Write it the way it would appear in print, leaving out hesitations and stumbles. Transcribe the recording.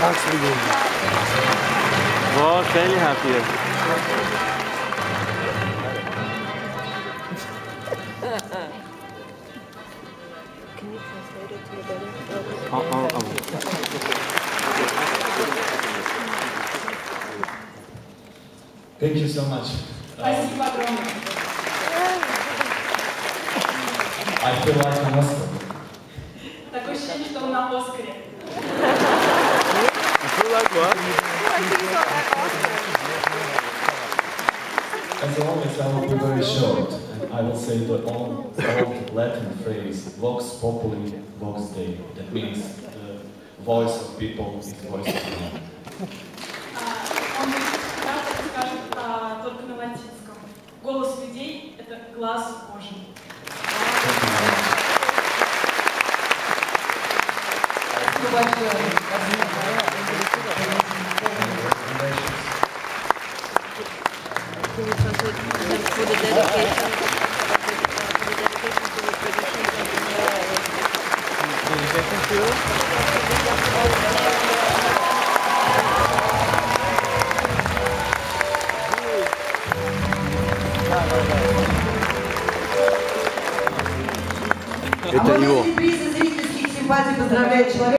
Absolutely. واه خیلی هپیه. Thank you so much. Спасибо огромное. I feel like an Oscar. Такое ощущение, что он на Оскаре. As always, I will be very short, and I will say the old Latin phrase "vox populi, vox Dei." That means the voice of people is the voice of God. Он кратко скажет только на латинском. Голос людей — это глаз Божий. Спасибо большое. Can you translate for the dedication? For the dedication to the tradition Это его. Зрительских симпатий поздравляет человека.